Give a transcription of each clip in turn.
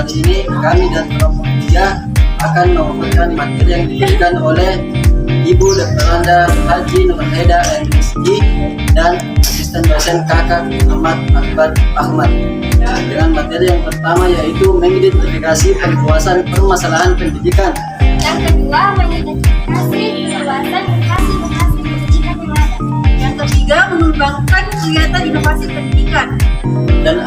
kali ini kami dan kelompok 3 akan memaparkan materi yang diberikan oleh Ibu Dr. Randa Haji Nurheda MSc dan asisten dosen Kakak Ahmad Akbar Ahmad. Dengan materi yang pertama yaitu mengidentifikasi perluasan permasalahan pendidikan. Yang kedua, mengidentifikasi perluasan lokasi-lokasi pendidikan yang ada. Yang ketiga, mengembangkan kegiatan inovasi pendidikan. Dan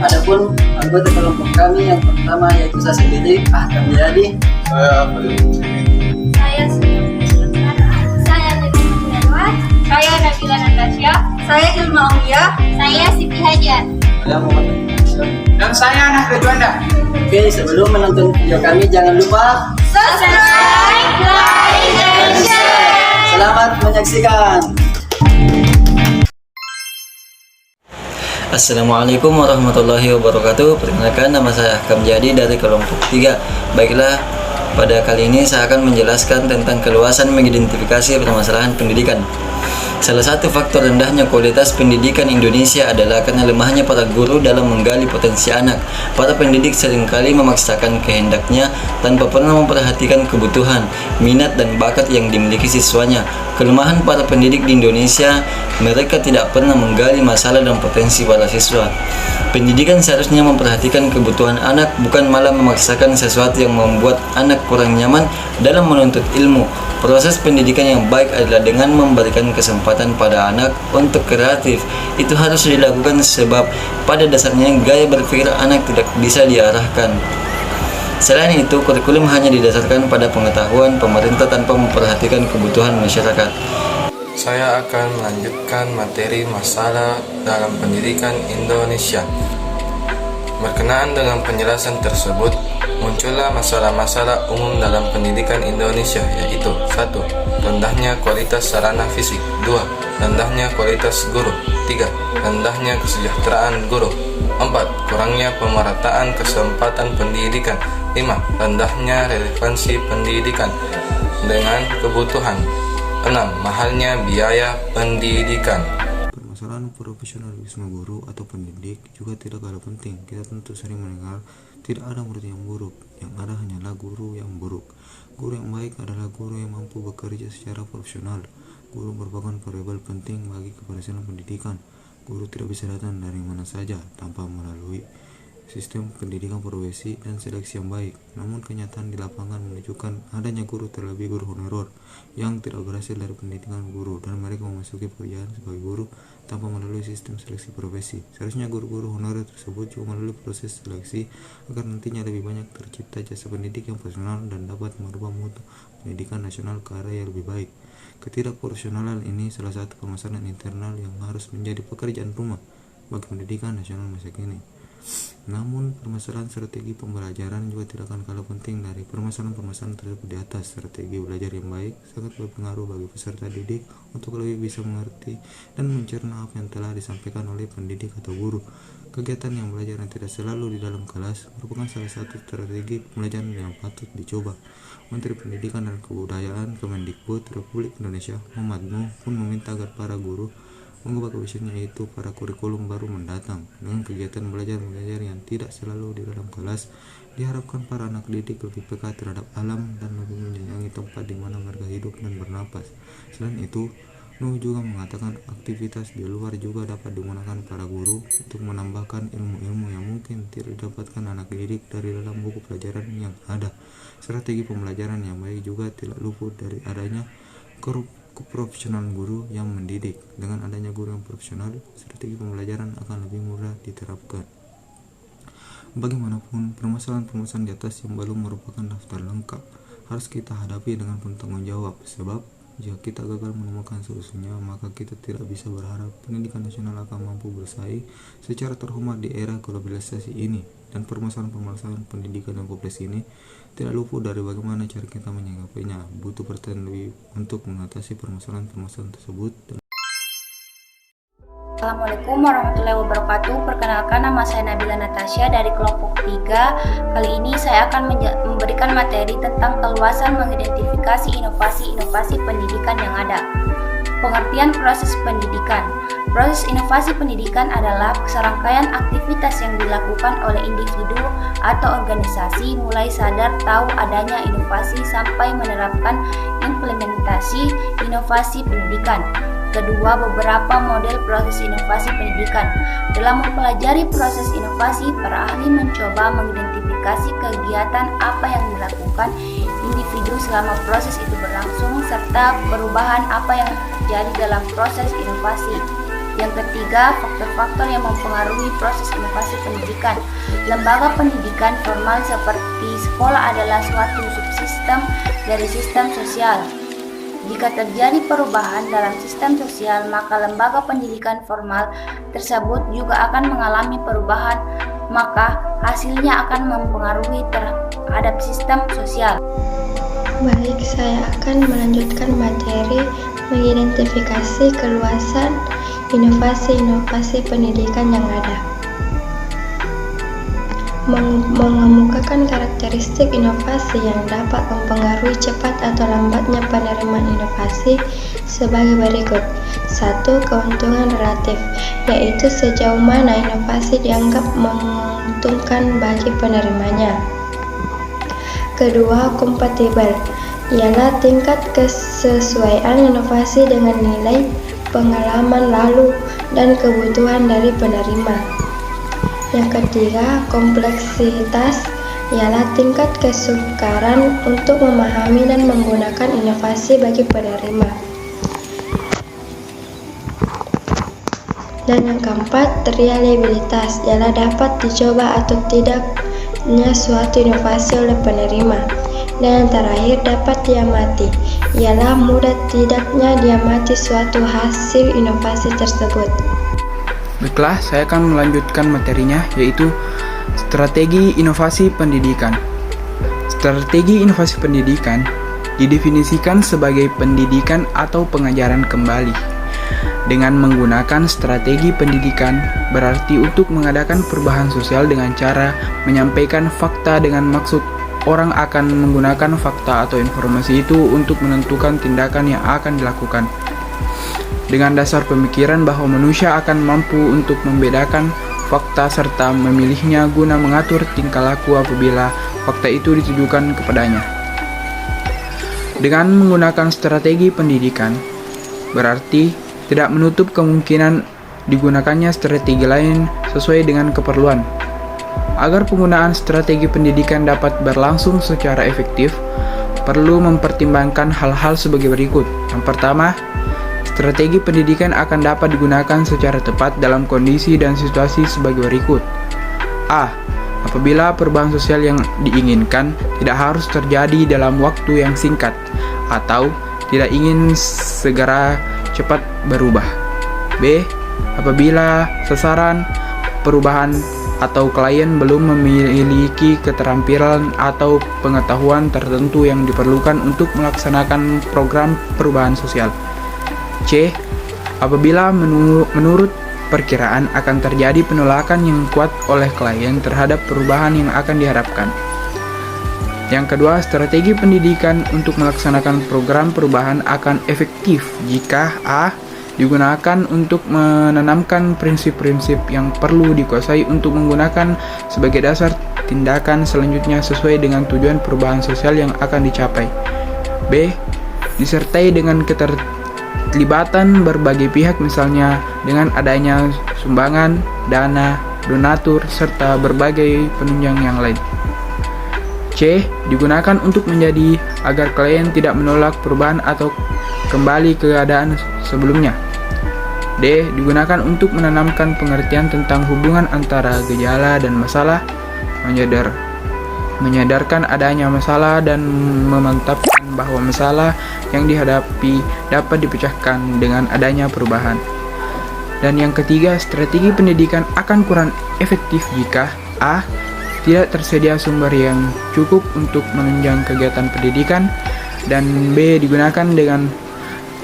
adapun anggota kelompok kami yang pertama yaitu saya sendiri, Ahkam Jayadi. Saya Saya Nabila Natasha. Saya Ilma Aulia. Saya Siti Hajar. Saya Muhammad. Dan saya Nahra Juanda. Oke, sebelum menonton video kami jangan lupa Subscribe, like, and share. selamat menyaksikan. Assalamualaikum warahmatullahi wabarakatuh. Perkenalkan, nama saya Ahkam Jayadi dari kelompok 3. Baiklah, pada kali ini saya akan menjelaskan tentang keluasan mengidentifikasi permasalahan pendidikan. Salah satu faktor rendahnya kualitas pendidikan Indonesia adalah karena lemahnya para guru dalam menggali potensi anak. Para pendidik seringkali memaksakan kehendaknya tanpa pernah memperhatikan kebutuhan, minat, dan bakat yang dimiliki siswanya. Kelemahan para pendidik di Indonesia, mereka tidak pernah menggali masalah dan potensi para siswa. Pendidikan seharusnya memperhatikan kebutuhan anak, bukan malah memaksakan sesuatu yang membuat anak kurang nyaman dalam menuntut ilmu. Proses pendidikan yang baik adalah dengan memberikan kesempatan pada anak untuk kreatif. Itu harus dilakukan sebab pada dasarnya gaya berpikir anak tidak bisa diarahkan. Selain itu, kurikulum hanya didasarkan pada pengetahuan pemerintah tanpa memperhatikan kebutuhan masyarakat. Saya akan melanjutkan materi masalah dalam pendidikan Indonesia. Berkenaan dengan penjelasan tersebut, muncullah masalah-masalah umum dalam pendidikan Indonesia, yaitu 1. Rendahnya kualitas sarana fisik. 2. Rendahnya kualitas guru. 3. Rendahnya kesejahteraan guru. 4. Kurangnya pemerataan kesempatan pendidikan. 5. Rendahnya relevansi pendidikan dengan kebutuhan. 6. Mahalnya biaya pendidikan. Permasalahan profesionalisme guru atau pendidik juga tidak kalah penting. Kita tentu sering mendengar tidak ada murid yang buruk, yang ada hanyalah guru yang buruk. Guru yang baik adalah guru yang mampu bekerja secara profesional. Guru merupakan variabel penting bagi keberhasilan pendidikan. Guru tidak bisa datang dari mana saja tanpa melalui sistem pendidikan profesi dan seleksi yang baik. Namun kenyataan di lapangan menunjukkan adanya guru, terlebih guru honorer, yang tidak berhasil dari pendidikan guru dan mereka memasuki pekerjaan sebagai guru tanpa melalui sistem seleksi profesi. Seharusnya guru-guru honorer tersebut juga melalui proses seleksi agar nantinya lebih banyak tercipta jasa pendidik yang profesional dan dapat merubah mutu pendidikan nasional ke arah yang lebih baik. Ketidakprofesionalan ini salah satu permasalahan internal yang harus menjadi pekerjaan rumah bagi pendidikan nasional masa kini. Namun, permasalahan strategi pembelajaran juga tidak akan kalah penting dari permasalahan-permasalahan tersebut di atas. Strategi belajar yang baik sangat berpengaruh bagi peserta didik untuk lebih bisa mengerti dan mencerna apa yang telah disampaikan oleh pendidik atau guru. Kegiatan yang belajar yang tidak selalu di dalam kelas merupakan salah satu strategi pembelajaran yang patut dicoba. Menteri Pendidikan dan Kebudayaan Kemendikbud Republik Indonesia Muhammad Nuh pun meminta agar para guru mengubah kebiasaannya, yaitu para kurikulum baru mendatang. Dengan kegiatan belajar-mengajar yang tidak selalu di dalam kelas, diharapkan para anak didik lebih peka terhadap alam dan lebih menyayangi tempat di mana mereka hidup dan bernapas. Selain itu, Nuh juga mengatakan aktivitas di luar juga dapat digunakan para guru untuk menambahkan ilmu-ilmu yang mungkin tidak didapatkan anak didik dari dalam buku pelajaran yang ada. Strategi pembelajaran yang baik juga tidak luput dari adanya keprofesionalan guru yang mendidik. Dengan adanya guru yang profesional, strategi pembelajaran akan lebih mudah diterapkan. Bagaimanapun, permasalahan-permasalahan di atas yang belum merupakan daftar lengkap harus kita hadapi dengan penuh tanggung jawab, sebab jika kita gagal menemukan solusinya, maka kita tidak bisa berharap pendidikan nasional akan mampu bersaing secara terhormat di era globalisasi ini. Dan permasalahan-permasalahan pendidikan yang kompleks ini tidak luput dari bagaimana cara kita menyikapinya. Butuh perhatian lebih untuk mengatasi permasalahan-permasalahan tersebut. Assalamualaikum warahmatullahi wabarakatuh. Perkenalkan, nama saya Nabila Natasha dari kelompok 3. Kali ini saya akan memberikan materi tentang keluasan mengidentifikasi inovasi-inovasi pendidikan yang ada. Pengertian proses pendidikan. Proses inovasi pendidikan adalah serangkaian aktivitas yang dilakukan oleh individu atau organisasi mulai sadar tahu adanya inovasi sampai menerapkan implementasi inovasi pendidikan. Kedua, beberapa model proses inovasi pendidikan. Dalam mempelajari proses inovasi, para ahli mencoba mengidentifikasi kegiatan apa yang dilakukan individu selama proses itu berlangsung, serta perubahan apa yang terjadi dalam proses inovasi. Yang ketiga, faktor-faktor yang mempengaruhi proses inovasi pendidikan. Lembaga pendidikan formal seperti sekolah adalah suatu subsistem dari sistem sosial. Jika terjadi perubahan dalam sistem sosial, maka lembaga pendidikan formal tersebut juga akan mengalami perubahan, maka hasilnya akan mempengaruhi terhadap sistem sosial. Baik, saya akan melanjutkan materi mengidentifikasi keluasan inovasi-inovasi pendidikan yang ada. Mengemukakan karakteristik inovasi yang dapat mempengaruhi cepat atau lambatnya penerimaan inovasi sebagai berikut. 1. Keuntungan relatif, yaitu sejauh mana inovasi dianggap menguntungkan bagi penerimanya. Kedua, kompatibel, ialah tingkat kesesuaian inovasi dengan nilai, pengalaman lalu, dan kebutuhan dari penerima. Yang ketiga, kompleksitas, ialah tingkat kesukaran untuk memahami dan menggunakan inovasi bagi penerima. Dan yang keempat, reliabilitas, ialah dapat dicoba atau tidaknya suatu inovasi oleh penerima. Dan yang terakhir, dapat diamati, ialah mudah tidaknya diamati suatu hasil inovasi tersebut. Baiklah, saya akan melanjutkan materinya, yaitu strategi inovasi pendidikan. Strategi inovasi pendidikan didefinisikan sebagai pendidikan atau pengajaran kembali. Dengan menggunakan strategi pendidikan berarti untuk mengadakan perubahan sosial dengan cara menyampaikan fakta dengan maksud orang akan menggunakan fakta atau informasi itu untuk menentukan tindakan yang akan dilakukan. Dengan dasar pemikiran bahwa manusia akan mampu untuk membedakan fakta serta memilihnya guna mengatur tingkah laku apabila fakta itu ditujukan kepadanya. Dengan menggunakan strategi pendidikan, berarti tidak menutup kemungkinan digunakannya strategi lain sesuai dengan keperluan. Agar penggunaan strategi pendidikan dapat berlangsung secara efektif, perlu mempertimbangkan hal-hal sebagai berikut. Yang pertama, strategi pendidikan akan dapat digunakan secara tepat dalam kondisi dan situasi sebagai berikut. A. Apabila perubahan sosial yang diinginkan tidak harus terjadi dalam waktu yang singkat atau tidak ingin segera cepat berubah. B. Apabila sasaran perubahan atau klien belum memiliki keterampilan atau pengetahuan tertentu yang diperlukan untuk melaksanakan program perubahan sosial. C. Apabila menurut perkiraan akan terjadi penolakan yang kuat oleh klien terhadap perubahan yang akan diharapkan. Yang kedua, strategi pendidikan untuk melaksanakan program perubahan akan efektif jika A. digunakan untuk menanamkan prinsip-prinsip yang perlu dikuasai untuk menggunakan sebagai dasar tindakan selanjutnya sesuai dengan tujuan perubahan sosial yang akan dicapai. B. Disertai dengan keterlibatan berbagai pihak, misalnya dengan adanya sumbangan, dana, donatur, serta berbagai penunjang yang lain. C. Digunakan untuk menjadi agar klien tidak menolak perubahan atau kembali ke keadaan sebelumnya. D. Digunakan untuk menanamkan pengertian tentang hubungan antara gejala dan masalah, menyadarkan adanya masalah dan memantapkan bahwa masalah yang dihadapi dapat dipecahkan dengan adanya perubahan. Dan yang ketiga, strategi pendidikan akan kurang efektif jika A. tidak tersedia sumber yang cukup untuk menunjang kegiatan pendidikan, dan B. digunakan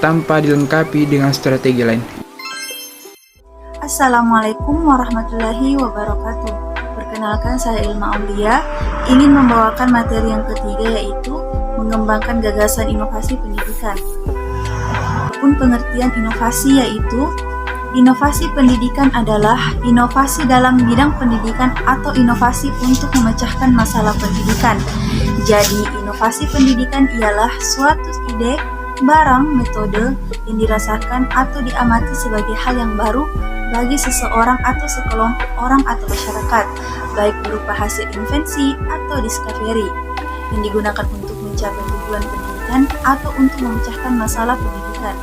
tanpa dilengkapi dengan strategi lain. Assalamualaikum warahmatullahi wabarakatuh. Perkenalkan, saya Ilma Aulia, ingin membawakan materi yang ketiga, yaitu mengembangkan gagasan inovasi pendidikan. Adapun pengertian inovasi yaitu inovasi pendidikan adalah inovasi dalam bidang pendidikan atau inovasi untuk memecahkan masalah pendidikan. Jadi, inovasi pendidikan ialah suatu ide, barang, metode yang dirasakan atau diamati sebagai hal yang baru bagi seseorang atau sekelompok orang atau masyarakat, baik berupa hasil invensi atau discovery yang digunakan untuk mencapai tujuan pendidikan atau untuk memecahkan masalah pendidikan.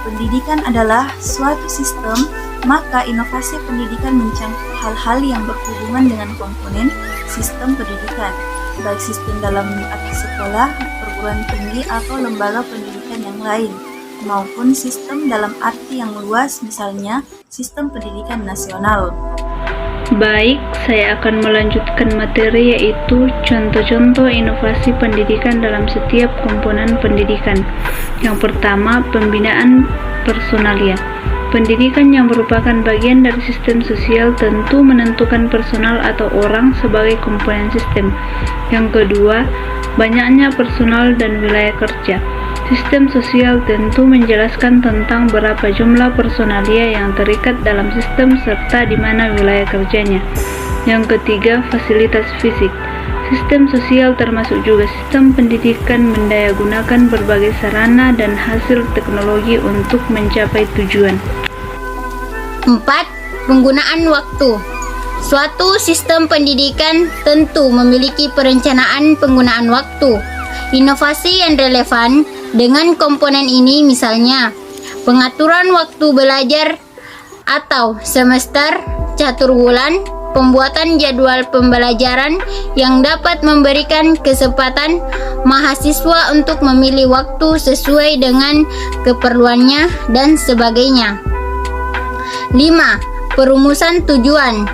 Pendidikan adalah suatu sistem, maka inovasi pendidikan mencakup hal-hal yang berhubungan dengan komponen sistem pendidikan, baik sistem dalam arti sekolah, perguruan tinggi atau lembaga pendidikan yang lain, maupun sistem dalam arti yang luas, misalnya sistem pendidikan nasional. Baik, saya akan melanjutkan materi yaitu contoh-contoh inovasi pendidikan dalam setiap komponen pendidikan. Yang pertama, pembinaan personalia. Pendidikan yang merupakan bagian dari sistem sosial tentu menentukan personal atau orang sebagai komponen sistem. Yang kedua, banyaknya personal dan wilayah kerja. Sistem sosial tentu menjelaskan tentang berapa jumlah personalia yang terikat dalam sistem serta di mana wilayah kerjanya. Yang ketiga, fasilitas fisik. Sistem sosial termasuk juga sistem pendidikan mendayagunakan berbagai sarana dan hasil teknologi untuk mencapai tujuan. 4. Penggunaan waktu. Suatu sistem pendidikan tentu memiliki perencanaan penggunaan waktu. Inovasi yang relevan dengan komponen ini misalnya pengaturan waktu belajar atau semester, catur bulan, pembuatan jadwal pembelajaran yang dapat memberikan kesempatan mahasiswa untuk memilih waktu sesuai dengan keperluannya dan sebagainya. 5. Perumusan tujuan.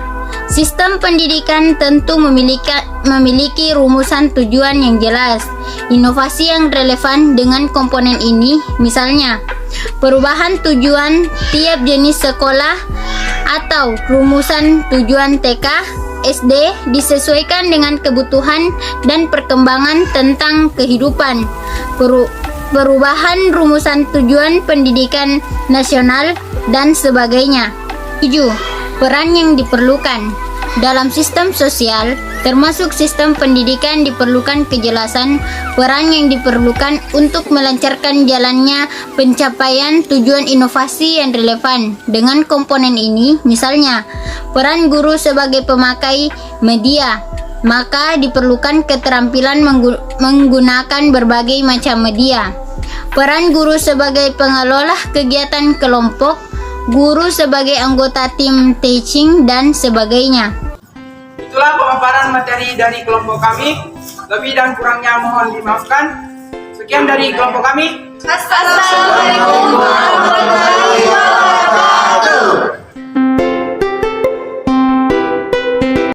Sistem pendidikan tentu memiliki rumusan tujuan yang jelas. Inovasi yang relevan dengan komponen ini misalnya perubahan tujuan tiap jenis sekolah atau rumusan tujuan TK, SD disesuaikan dengan kebutuhan dan perkembangan tentang kehidupan. Perubahan rumusan tujuan pendidikan nasional dan sebagainya. 7. Peran yang diperlukan. Dalam sistem sosial, termasuk sistem pendidikan, diperlukan kejelasan peran yang diperlukan untuk melancarkan jalannya pencapaian tujuan inovasi yang relevan dengan komponen ini, misalnya peran guru sebagai pemakai media, maka diperlukan keterampilan menggunakan berbagai macam media. Peran guru sebagai pengelola kegiatan kelompok, guru sebagai anggota tim teaching, dan sebagainya. Itulah pemaparan materi dari kelompok kami. Lebih dan kurangnya mohon dimaafkan. Sekian dari kelompok kami. Assalamualaikum warahmatullahi wabarakatuh.